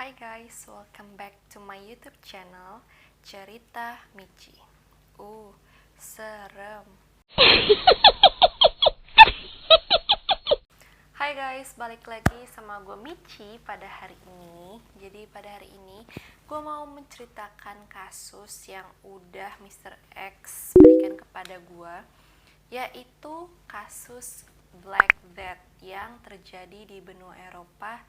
Hi guys, welcome back to my YouTube channel Cerita Michi. Serem. Hai guys, balik lagi sama gue Michi pada hari ini. Jadi pada hari ini gue mau menceritakan kasus yang udah Mr. X berikan kepada gue, yaitu kasus Black Death yang terjadi di benua Eropa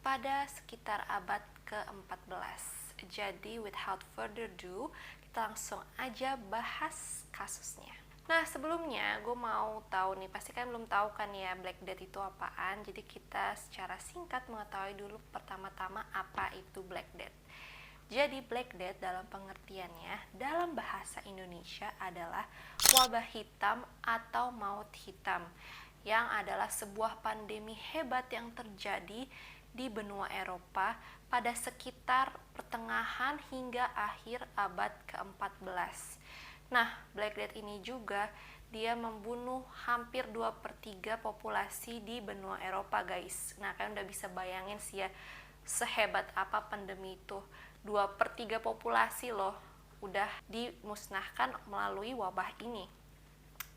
pada sekitar abad ke-14. Jadi without further ado, kita langsung aja bahas kasusnya. Nah, sebelumnya gue mau tahu nih, pasti kan belum tahu kan ya Black Death itu apaan. Jadi kita secara singkat mengetahui dulu pertama-tama apa itu Black Death. Jadi Black Death dalam pengertiannya dalam bahasa Indonesia adalah wabah hitam atau maut hitam, yang adalah sebuah pandemi hebat yang terjadi di benua Eropa pada sekitar pertengahan hingga akhir abad ke-14. Nah, Black Death ini juga dia membunuh hampir 2/3 populasi di benua Eropa, guys. Nah, kalian udah bisa bayangin sih ya, sehebat apa pandemi itu. 2/3 populasi loh udah dimusnahkan melalui wabah ini.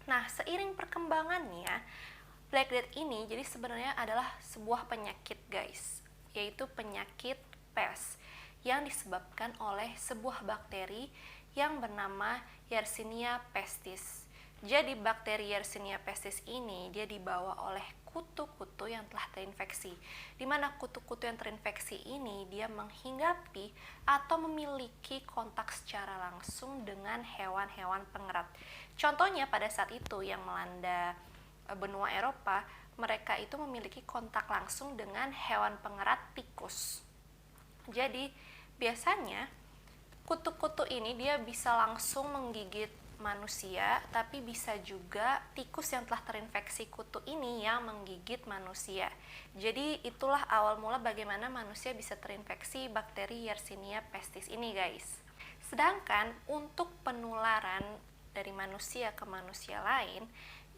Nah, seiring perkembangannya, Black Death ini jadi sebenarnya adalah sebuah penyakit, guys, yaitu penyakit pes yang disebabkan oleh sebuah bakteri yang bernama Yersinia pestis. Jadi bakteri Yersinia pestis ini dia dibawa oleh kutu-kutu yang telah terinfeksi. Di mana kutu-kutu yang terinfeksi ini dia menghinggapi atau memiliki kontak secara langsung dengan hewan-hewan pengerat. Contohnya pada saat itu yang melanda benua Eropa, mereka itu memiliki kontak langsung dengan hewan pengerat tikus. Jadi biasanya kutu-kutu ini dia bisa langsung menggigit manusia, tapi bisa juga tikus yang telah terinfeksi kutu ini yang menggigit manusia. Jadi itulah awal mula bagaimana manusia bisa terinfeksi bakteri Yersinia pestis ini, guys. Sedangkan untuk penularan dari manusia ke manusia lain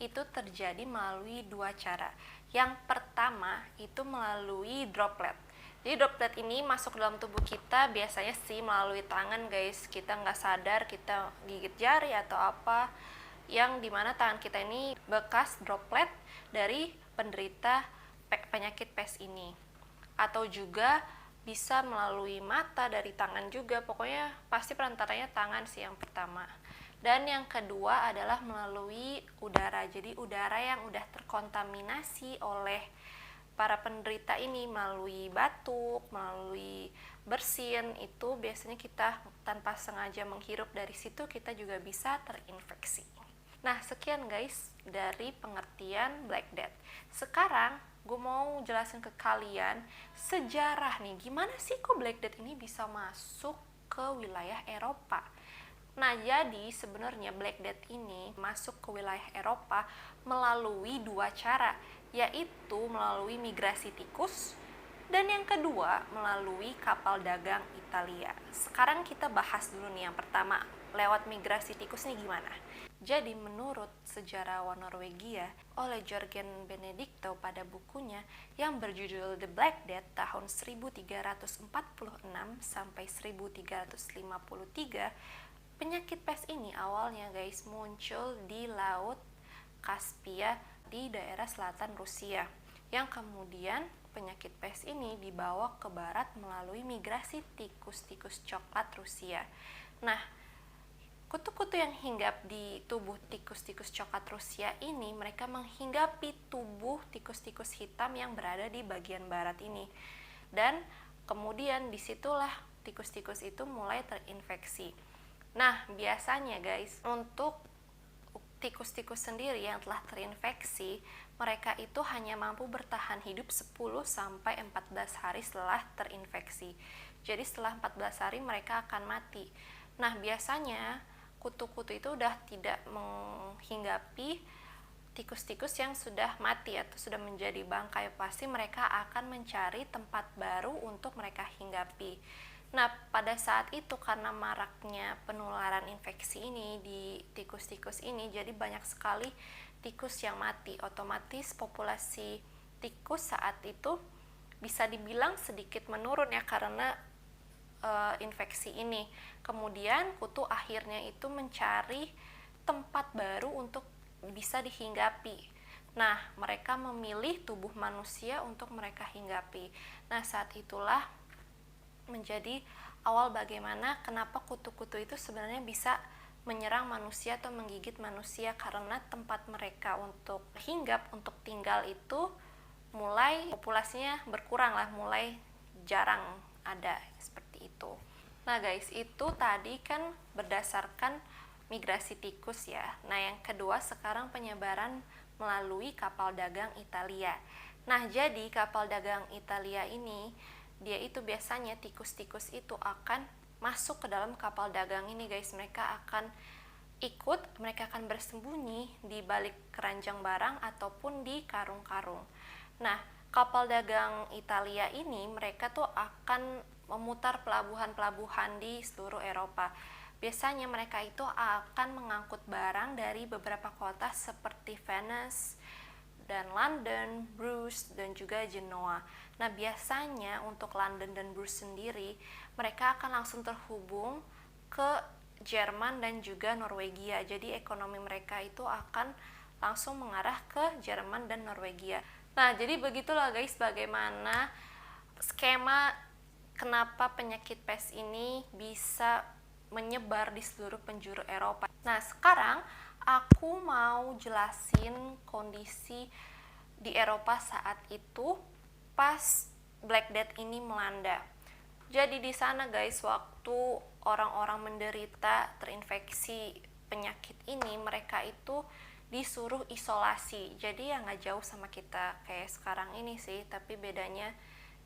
itu terjadi melalui dua cara. Yang pertama itu melalui droplet. Jadi droplet ini masuk dalam tubuh kita biasanya sih melalui tangan, guys. Kita nggak sadar, kita gigit jari atau apa, yang dimana tangan kita ini bekas droplet dari penderita penyakit pes ini. Atau juga bisa melalui mata dari tangan juga, pokoknya pasti perantaranya tangan sih yang pertama. Dan yang kedua adalah melalui udara. Jadi udara yang udah terkontaminasi oleh para penderita ini melalui batuk, melalui bersin, itu biasanya kita tanpa sengaja menghirup dari situ, kita juga bisa terinfeksi. Nah, sekian guys dari pengertian Black Death. Sekarang gue mau jelasin ke kalian sejarah nih, gimana sih kok Black Death ini bisa masuk ke wilayah Eropa. Nah, jadi sebenarnya Black Death ini masuk ke wilayah Eropa melalui dua cara, yaitu melalui migrasi tikus dan yang kedua melalui kapal dagang Italia. Sekarang kita bahas dulu nih yang pertama, lewat migrasi tikus nih gimana. Jadi menurut sejarawan Norwegia oleh Jørgen Benedicte pada bukunya yang berjudul The Black Death tahun 1346 sampai 1353, penyakit pes ini awalnya, guys, muncul di Laut Kaspia di daerah selatan Rusia, yang kemudian penyakit pes ini dibawa ke barat melalui migrasi tikus-tikus coklat Rusia. Nah, kutu-kutu yang hinggap di tubuh tikus-tikus coklat Rusia ini, mereka menghinggapi tubuh tikus-tikus hitam yang berada di bagian barat ini. Dan kemudian disitulah tikus-tikus itu mulai terinfeksi. Nah, biasanya guys, untuk tikus-tikus sendiri yang telah terinfeksi, mereka itu hanya mampu bertahan hidup 10-14 hari setelah terinfeksi. Jadi setelah 14 hari mereka akan mati. Nah, biasanya kutu-kutu itu udah tidak menghinggapi tikus-tikus yang sudah mati atau sudah menjadi bangkai. Pasti mereka akan mencari tempat baru untuk mereka hinggapi. Nah, pada saat itu karena maraknya penularan infeksi ini di tikus-tikus ini, jadi banyak sekali tikus yang mati. Otomatis populasi tikus saat itu bisa dibilang sedikit menurun ya karena infeksi ini. Kemudian kutu akhirnya itu mencari tempat baru untuk bisa dihinggapi. Nah, mereka memilih tubuh manusia untuk mereka hinggapi. Nah, saat itulah menjadi awal bagaimana kenapa kutu-kutu itu sebenarnya bisa menyerang manusia atau menggigit manusia, karena tempat mereka untuk hinggap, untuk tinggal itu mulai populasinya berkurang lah, mulai jarang ada seperti itu. Nah guys, itu tadi kan berdasarkan migrasi tikus ya. Nah yang kedua sekarang penyebaran melalui kapal dagang Italia. Nah jadi kapal dagang Italia ini, dia itu biasanya tikus-tikus itu akan masuk ke dalam kapal dagang ini guys. Mereka akan ikut, mereka akan bersembunyi di balik keranjang barang ataupun di karung-karung. Nah, kapal dagang Italia ini mereka tuh akan memutar pelabuhan-pelabuhan di seluruh Eropa. Biasanya mereka itu akan mengangkut barang dari beberapa kota seperti Venice dan London, Bruges, dan juga Genoa. Nah, biasanya untuk London dan Bruges sendiri, mereka akan langsung terhubung ke Jerman dan juga Norwegia. Jadi ekonomi mereka itu akan langsung mengarah ke Jerman dan Norwegia. Nah, jadi begitulah guys bagaimana skema kenapa penyakit pes ini bisa menyebar di seluruh penjuru Eropa. Nah, sekarang aku mau jelasin kondisi di Eropa saat itu pas Black Death ini melanda. Jadi di sana guys, waktu orang-orang menderita terinfeksi penyakit ini, mereka itu disuruh isolasi. Jadi ya nggak jauh sama kita kayak sekarang ini sih, tapi bedanya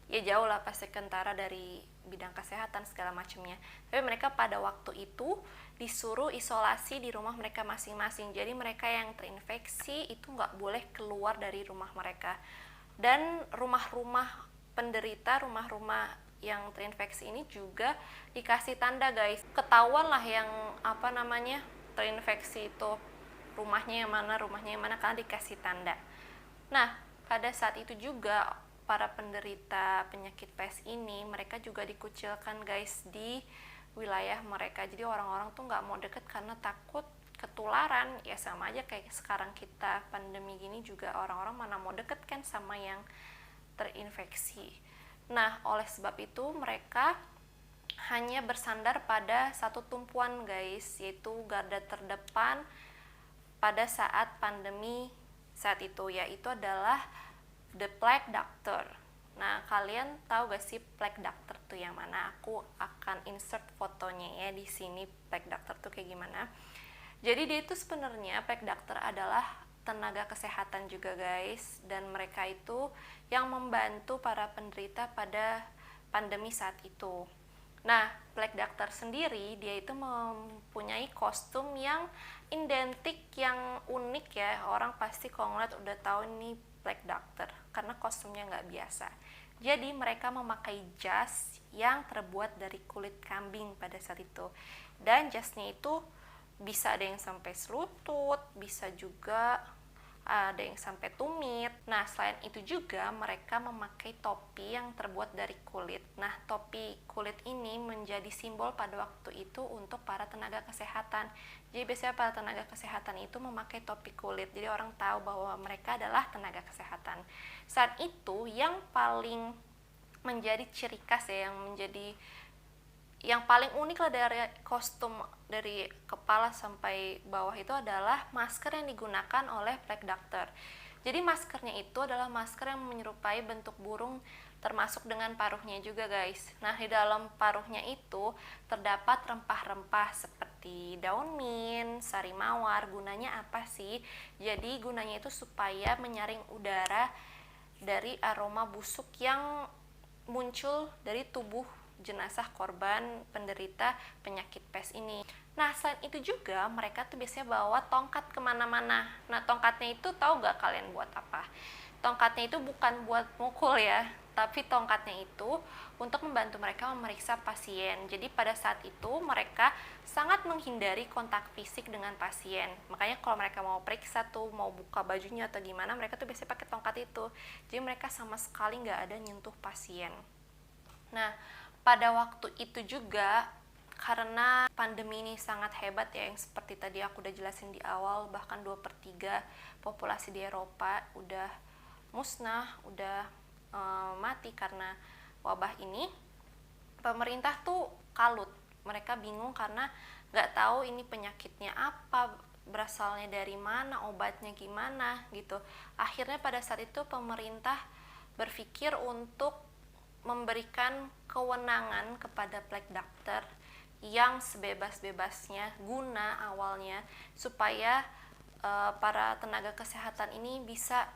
ya jauh lah, pasti kentara dari bidang kesehatan segala macamnya. Tapi mereka pada waktu itu disuruh isolasi di rumah mereka masing-masing. Jadi mereka yang terinfeksi itu nggak boleh keluar dari rumah mereka. Dan rumah-rumah penderita, rumah-rumah yang terinfeksi ini juga dikasih tanda guys. Ketahuan lah yang terinfeksi itu rumahnya yang mana, karena dikasih tanda. Nah, pada saat itu juga para penderita penyakit pes ini, mereka juga dikucilkan guys di wilayah mereka. Jadi orang-orang tuh nggak mau deket karena takut ketularan. Ya sama aja kayak sekarang kita pandemi gini juga, orang-orang mana mau deket kan sama yang terinfeksi. Nah, oleh sebab itu mereka hanya bersandar pada satu tumpuan guys, yaitu garda terdepan pada saat pandemi saat itu, yaitu adalah the plague doctor. Nah, kalian tahu gak sih plague doctor tuh yang mana? Aku akan insert fotonya ya di sini, plague doctor tuh kayak gimana. Jadi dia itu sebenarnya plague doctor adalah tenaga kesehatan juga guys, dan mereka itu yang membantu para penderita pada pandemi saat itu. Nah, plague doctor sendiri dia itu mempunyai kostum yang identik, yang unik ya. Orang pasti kalau ngeliat udah tahu ini plague doctor karena kostumnya nggak biasa. Jadi mereka memakai jas yang terbuat dari kulit kambing pada saat itu. Dan jasnya itu bisa ada yang sampai selutut, bisa juga ada yang sampai tumit. Nah, selain itu juga mereka memakai topi yang terbuat dari kulit. Nah, topi kulit ini menjadi simbol pada waktu itu untuk para tenaga kesehatan. Jadi biasanya para tenaga kesehatan itu memakai topi kulit. Jadi orang tahu bahwa mereka adalah tenaga kesehatan. Saat itu yang paling menjadi ciri khas ya, yang paling unik lah dari kostum dari kepala sampai bawah itu adalah masker yang digunakan oleh plague doctor. Jadi maskernya itu adalah masker yang menyerupai bentuk burung, termasuk dengan paruhnya juga guys. Nah, di dalam paruhnya itu terdapat rempah-rempah seperti daun mint, sari mawar. Gunanya apa sih? Jadi gunanya itu supaya menyaring udara dari aroma busuk yang muncul dari tubuh jenazah korban penderita penyakit pes ini. Nah, selain itu juga mereka tuh biasanya bawa tongkat kemana-mana. Nah, tongkatnya itu tahu gak kalian buat apa? Tongkatnya itu bukan buat mukul ya, tapi tongkatnya itu untuk membantu mereka memeriksa pasien. Jadi pada saat itu mereka sangat menghindari kontak fisik dengan pasien. Makanya kalau mereka mau periksa tuh, mau buka bajunya atau gimana, mereka tuh biasanya pakai tongkat itu. Jadi mereka sama sekali nggak ada nyentuh pasien. Nah, pada waktu itu juga karena pandemi ini sangat hebat ya, yang seperti tadi aku udah jelasin di awal, bahkan 2/3 populasi di Eropa udah musnah, udah mati karena wabah ini. Pemerintah tuh kalut, mereka bingung karena nggak tahu ini penyakitnya apa, berasalnya dari mana, obatnya gimana gitu. Akhirnya pada saat itu pemerintah berpikir untuk memberikan kewenangan kepada plague doctor yang sebebas-bebasnya, guna awalnya supaya para tenaga kesehatan ini bisa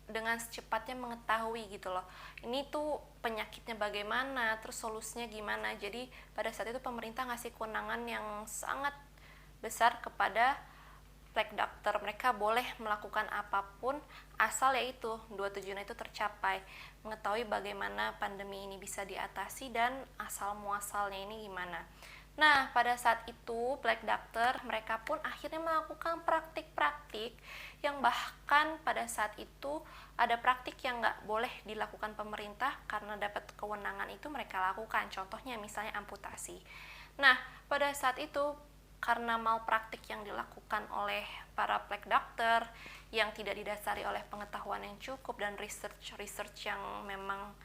dengan secepatnya mengetahui gitu loh, ini tuh penyakitnya bagaimana, terus solusinya gimana. Jadi pada saat itu pemerintah ngasih kewenangan yang sangat besar kepada plague doctor. Mereka boleh melakukan apapun asal yaitu 2 tujuan itu tercapai, mengetahui bagaimana pandemi ini bisa diatasi dan asal muasalnya ini gimana. Nah, pada saat itu plague doctor mereka pun akhirnya melakukan praktik-praktik yang bahkan pada saat itu ada praktik yang nggak boleh dilakukan pemerintah karena dapat kewenangan itu mereka lakukan. Contohnya misalnya amputasi. Nah, pada saat itu karena malpraktik yang dilakukan oleh para plague doctor yang tidak didasari oleh pengetahuan yang cukup dan research yang memang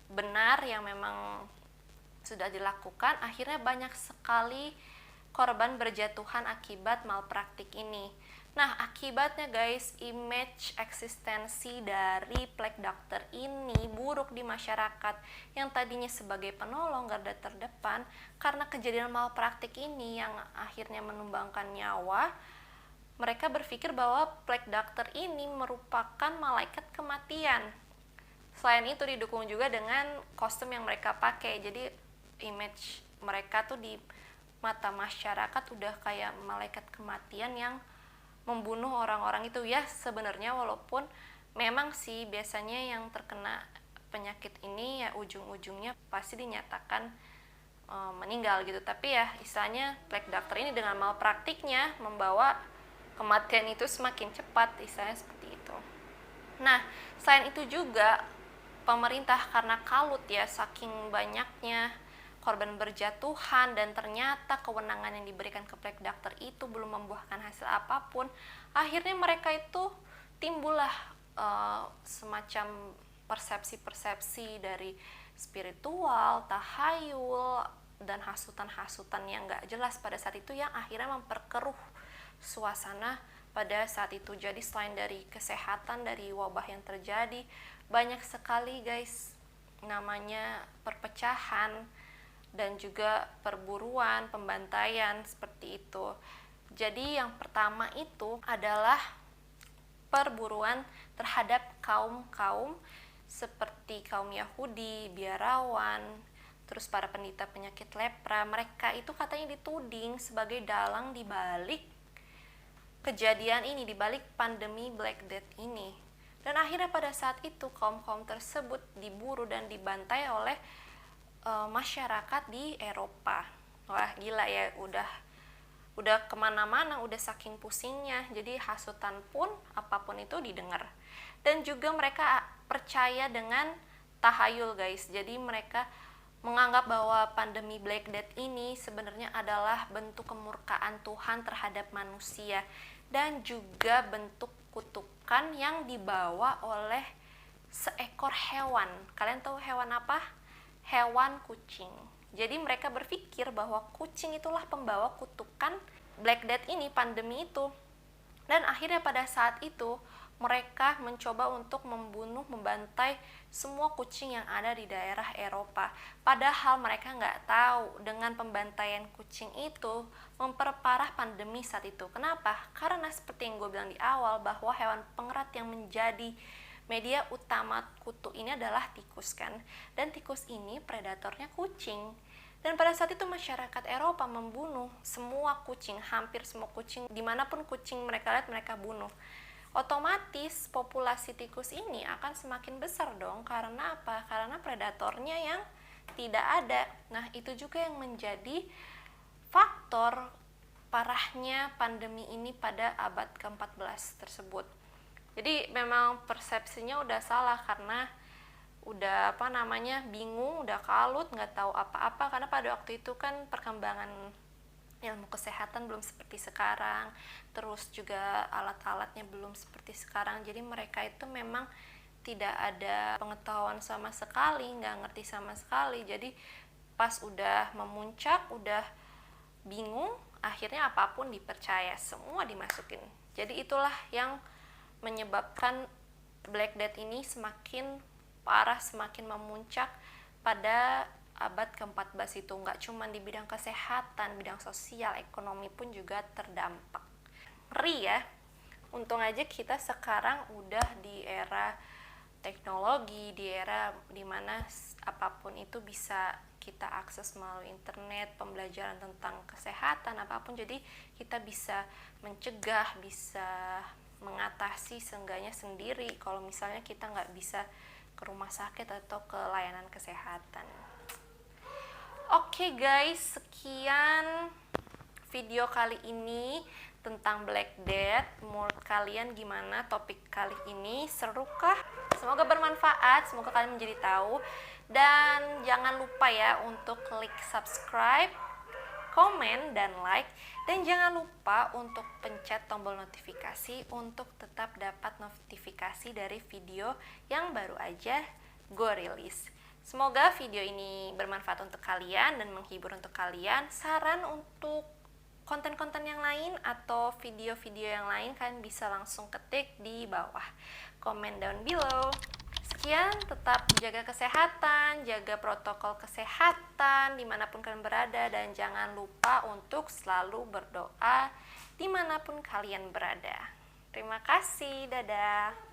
benar, yang memang sudah dilakukan, akhirnya banyak sekali korban berjatuhan akibat malpraktik ini. Nah, akibatnya guys, image eksistensi dari plague doctor ini buruk di masyarakat yang tadinya sebagai penolong garda terdepan. Karena kejadian malpraktik ini yang akhirnya menumbangkan nyawa, mereka berpikir bahwa plague doctor ini merupakan malaikat kematian. Selain itu didukung juga dengan kostum yang mereka pakai. Jadi image mereka tuh di mata masyarakat udah kayak malaikat kematian yang membunuh orang-orang itu ya. Sebenarnya walaupun memang sih biasanya yang terkena penyakit ini ya ujung-ujungnya pasti dinyatakan meninggal gitu, tapi ya istilahnya plague doctor ini dengan malpraktiknya membawa kematian itu semakin cepat, istilahnya seperti itu. Nah, selain itu juga pemerintah karena kalut ya saking banyaknya korban berjatuhan dan ternyata kewenangan yang diberikan ke plague doctor itu belum membuahkan hasil apapun, akhirnya mereka itu timbullah semacam persepsi-persepsi dari spiritual, tahayul, dan hasutan-hasutan yang gak jelas pada saat itu yang akhirnya memperkeruh suasana pada saat itu. Jadi selain dari kesehatan, dari wabah yang terjadi, banyak sekali guys namanya perpecahan dan juga perburuan, pembantaian seperti itu. Jadi yang pertama itu adalah perburuan terhadap kaum-kaum seperti kaum Yahudi, biarawan, terus para penderita penyakit lepra. Mereka itu katanya dituding sebagai dalang di balik kejadian ini, di balik pandemi Black Death ini. Dan akhirnya pada saat itu kaum-kaum tersebut diburu dan dibantai oleh masyarakat di Eropa. Wah gila ya, udah kemana-mana, udah saking pusingnya. Jadi hasutan pun apapun itu didengar. Dan juga mereka percaya dengan tahayul guys. Jadi mereka menganggap bahwa pandemi Black Death ini sebenarnya adalah bentuk kemurkaan Tuhan terhadap manusia dan juga bentuk kutukan yang dibawa oleh seekor hewan. Kalian tahu hewan apa? Hewan kucing. Jadi mereka berpikir bahwa kucing itulah pembawa kutukan Black Death ini, pandemi itu. Dan akhirnya pada saat itu mereka mencoba untuk membunuh, membantai semua kucing yang ada di daerah Eropa. Padahal mereka nggak tahu dengan pembantaian kucing itu memperparah pandemi saat itu. Kenapa? Karena seperti yang gue bilang di awal, bahwa hewan pengerat yang menjadi media utama kutu ini adalah tikus kan. Dan tikus ini predatornya kucing. Dan pada saat itu masyarakat Eropa membunuh semua kucing, hampir semua kucing, dimanapun kucing mereka lihat mereka bunuh. otomatis populasi tikus ini akan semakin besar dong. Karena apa? Karena predatornya yang tidak ada. Nah, itu juga yang menjadi faktor parahnya pandemi ini pada abad ke-14 tersebut. Jadi memang persepsinya udah salah karena udah bingung, udah kalut, nggak tahu apa-apa, karena pada waktu itu kan perkembangan ilmu kesehatan belum seperti sekarang, terus juga alat-alatnya belum seperti sekarang. Jadi mereka itu memang tidak ada pengetahuan sama sekali, nggak ngerti sama sekali. Jadi pas udah memuncak, udah bingung, akhirnya apapun dipercaya, semua dimasukin. Jadi itulah yang menyebabkan Black Death ini semakin parah, semakin memuncak pada abad ke-14 itu. Nggak cuma di bidang kesehatan, bidang sosial, ekonomi pun juga terdampak. Ngeri ya. Untung aja kita sekarang udah di era teknologi, di era dimana apapun itu bisa kita akses melalui internet, pembelajaran tentang kesehatan, apapun. Jadi kita bisa mencegah, bisa mengatasi seenggaknya sendiri kalau misalnya kita nggak bisa ke rumah sakit atau ke layanan kesehatan. Oke guys, sekian video kali ini tentang Black Death. Menurut kalian gimana topik kali ini? Seru kah? Semoga bermanfaat, semoga kalian menjadi tahu. Dan jangan lupa ya untuk klik subscribe, komen, dan like. Dan jangan lupa untuk pencet tombol notifikasi untuk tetap dapat notifikasi dari video yang baru aja gue rilis. Semoga video ini bermanfaat untuk kalian dan menghibur untuk kalian. Saran untuk konten-konten yang lain atau video-video yang lain kalian bisa langsung ketik di bawah, komen down below. Sekian, tetap jaga kesehatan, jaga protokol kesehatan dimanapun kalian berada, dan jangan lupa untuk selalu berdoa dimanapun kalian berada. Terima kasih, dadah.